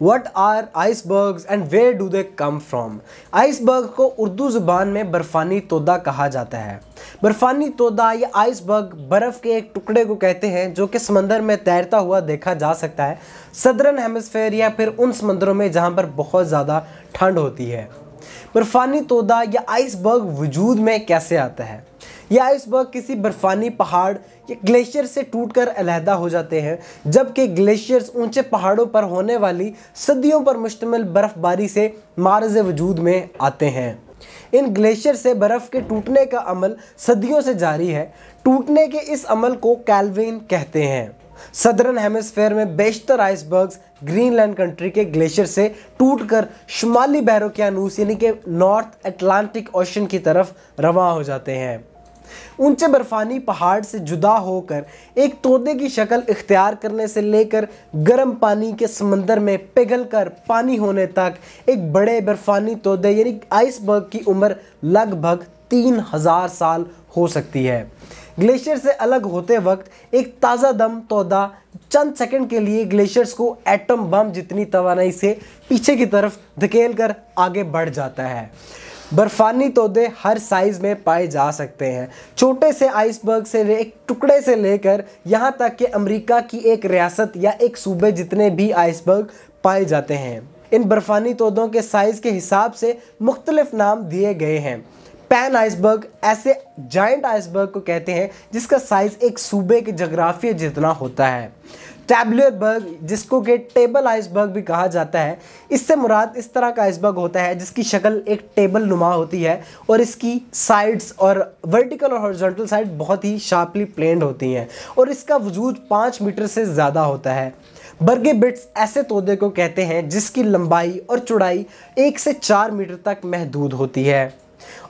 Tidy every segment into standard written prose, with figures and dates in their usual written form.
What are icebergs and where do they come from? Iceberg को उर्दू ज़ुबान में बर्फ़ानी तोदा कहा जाता है। बर्फ़ानी तोदा या आइसबर्ग बर्फ़ के एक टुकड़े को कहते हैं जो कि समंदर में तैरता हुआ देखा जा सकता है सदर्न हेमिस्फेयर या फिर उन समंदरों में जहां पर बहुत ज़्यादा ठंड होती है। बर्फ़ानी तोदा या आइसबर्ग वजूद में कैसे आता है? यह आइसबर्ग किसी बर्फ़ानी पहाड़ या ग्लेशियर से टूटकर अलहदा हो जाते हैं, जबकि ग्लेशियर्स ऊंचे पहाड़ों पर होने वाली सदियों पर मुश्तमिल बर्फ़बारी से मारज़ वजूद में आते हैं। इन ग्लेशियर से बर्फ़ के टूटने का अमल सदियों से जारी है। टूटने के इस अमल को कैल्विन कहते हैं। सदर्न हेमिस्फेयर में बेशतर आइसबर्ग्स ग्रीनलैंड कंट्री के ग्लेशियर से टूटकर शुमाली बहरोकियानूस यानी कि नॉर्थ अटलांटिक ओशन की तरफ रवां हो जाते हैं। ऊंचे बर्फानी पहाड़ से जुदा होकर एक तोदे की शक्ल इख्तियार करने से लेकर गर्म पानी के समंदर में पिघलकर पानी होने तक एक बड़े बर्फानी तोदे यानी आइसबर्ग की उम्र लगभग 3000 साल हो सकती है। ग्लेशियर से अलग होते वक्त एक ताज़ा दम तोदा चंद सेकंड के लिए ग्लेशियर्स को एटम बम जितनी तवानाई से पीछे की तरफ धकेल कर आगे बढ़ जाता है। बर्फानी तोदे हर साइज़ में पाए जा सकते हैं, छोटे से आइसबर्ग से एक टुकड़े से लेकर यहाँ तक कि अमेरिका की एक रियासत या एक सूबे जितने भी आइसबर्ग पाए जाते हैं। इन बर्फानी तोदों के साइज़ के हिसाब से मुख्तलिफ नाम दिए गए हैं। पैन आइसबर्ग ऐसे जायंट आइसबर्ग को कहते हैं जिसका साइज़ एक सूबे के जगराफिया जितना होता है। टैबुलर बर्ग, जिसको कि टेबल आइसबर्ग भी कहा जाता है, इससे मुराद इस तरह का आइसबर्ग होता है जिसकी शक्ल एक टेबल नुमा होती है और इसकी साइड्स और वर्टिकल और हॉरिजॉन्टल साइड बहुत ही शार्पली प्लेन्ड होती हैं और इसका वजूद 5 मीटर से ज़्यादा होता है। बर्गे बिट्स ऐसे तोदे को कहते हैं जिसकी लंबाई और चौड़ाई 1 से 4 मीटर तक महदूद होती है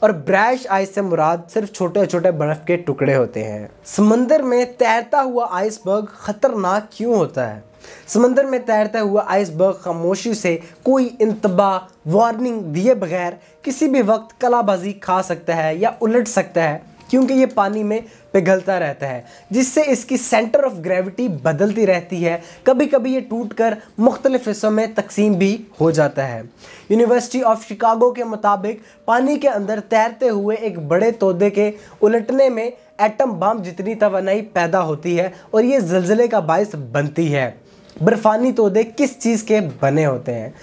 और ब्रैश आइस से मुराद सिर्फ छोटे छोटे बर्फ के टुकड़े होते हैं। समंदर में तैरता हुआ आइसबर्ग खतरनाक क्यों होता है? समंदर में तैरता हुआ आइसबर्ग खामोशी से कोई इंतबाह वार्निंग दिए बगैर किसी भी वक्त कलाबाजी खा सकता है या उलट सकता है, क्योंकि ये पानी में पिघलता रहता है जिससे इसकी सेंटर ऑफ ग्रेविटी बदलती रहती है। कभी कभी ये टूटकर मुख्तलिफ हिस्सों में तकसीम भी हो जाता है। यूनिवर्सिटी ऑफ शिकागो के मुताबिक पानी के अंदर तैरते हुए एक बड़े तोदे के उलटने में एटम बम जितनी तवानाई पैदा होती है और ये ज़लज़ले का बायस बनती है। बर्फ़ानी तोदे किस चीज़ के बने होते हैं?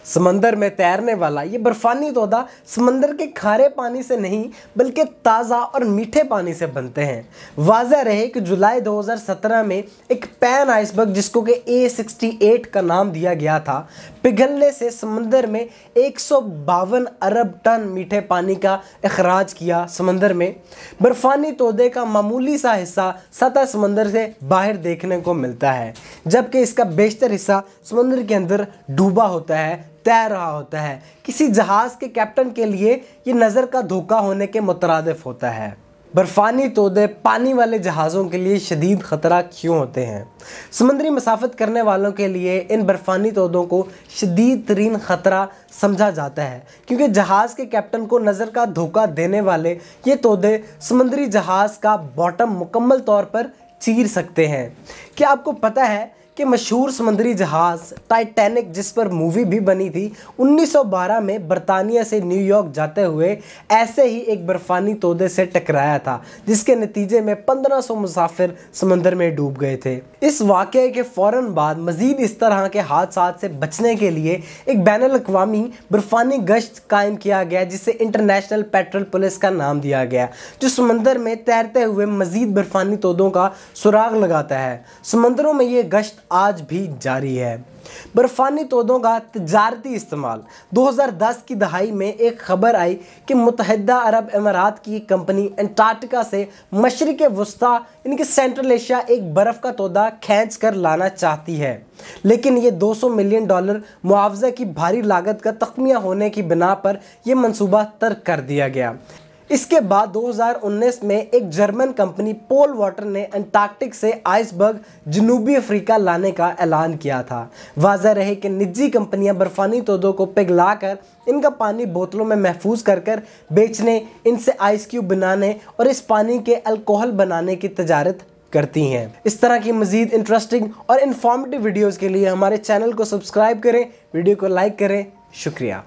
समंदर में तैरने वाला ये बर्फ़ानी तोदा समंदर के खारे पानी से नहीं बल्कि ताज़ा और मीठे पानी से बनते हैं। वाज़ह रहे कि जुलाई 2017 में एक पैन आइसबर्ग जिसको कि A68 का नाम दिया गया था, पिघलने से समंदर में 152 अरब टन मीठे पानी का अखराज किया। समंदर में बर्फ़ानी तोदे का मामूली सा हिस्सा सतह समंदर से बाहर देखने को मिलता है, जबकि इसका बेशतर हिस्सा समंदर के अंदर डूबा होता है, तैर रहा होता है। किसी जहाज़ के कैप्टन के लिए ये नज़र का धोखा होने के मुतरादिफ होता है। बर्फ़ानी तोदे पानी वाले जहाज़ों के लिए शदीद ख़तरा क्यों होते हैं? समुद्री मसाफत करने वालों के लिए इन बर्फ़ानी तोदों को शदीद तरीन ख़तरा समझा जाता है, क्योंकि जहाज़ के कैप्टन को नज़र का धोखा देने वाले ये तोदे समुद्री जहाज़ का बॉटम मुकम्मल तौर पर चीर सकते हैं। क्या आपको पता है कि मशहूर समुद्री जहाज़ टाइटैनिक, जिस पर मूवी भी बनी थी, 1912 में बरतानिया से न्यूयॉर्क जाते हुए ऐसे ही एक बर्फ़ानी तोदे से टकराया था, जिसके नतीजे में 1500 मुसाफिर समंदर में डूब गए थे। इस वाक़े के फ़ौरन बाद मज़ीद इस तरह के हादसात से बचने के लिए एक बैनुल-अक़वामी बर्फ़ानी गश्त कायम किया गया, जिसे इंटरनेशनल पेट्रोल पुलिस का नाम दिया गया, जो समंदर में तैरते हुए मज़ीद बर्फ़ानी तोदों का सुराग लगाता है। समंदरों में ये गश्त आज भी जारी है। बर्फ़ानी तोदों का तिजारती इस्तेमाल 2010 की दहाई में एक खबर आई कि मुत्तहिदा अरब अमीरात की कंपनी अंटार्कटिका से मशरिक़ वस्ता यानी कि सेंट्रल एशिया एक बर्फ़ का तोदा खींच कर लाना चाहती है, लेकिन ये $200 मिलियन मुआवजा की भारी लागत का तख्मिया होने की बिना पर यह मंसूबा तर्क कर दिया गया। इसके बाद 2019 में एक जर्मन कंपनी पोल वाटर ने अंटार्कटिक से आइसबर्ग जनूबी अफ्रीका लाने का ऐलान किया था। वाज़ह रहे कि निजी कंपनियां बर्फ़ानी तोदों को पिघलाकर इनका पानी बोतलों में महफूज कर बेचने, इनसे आइस क्यूब बनाने और इस पानी के अल्कोहल बनाने की तजारत करती हैं। इस तरह की मज़ीद इंटरेस्टिंग और इन्फॉर्मेटिव वीडियोज़ के लिए हमारे चैनल को सब्सक्राइब करें, वीडियो को लाइक करें। शुक्रिया।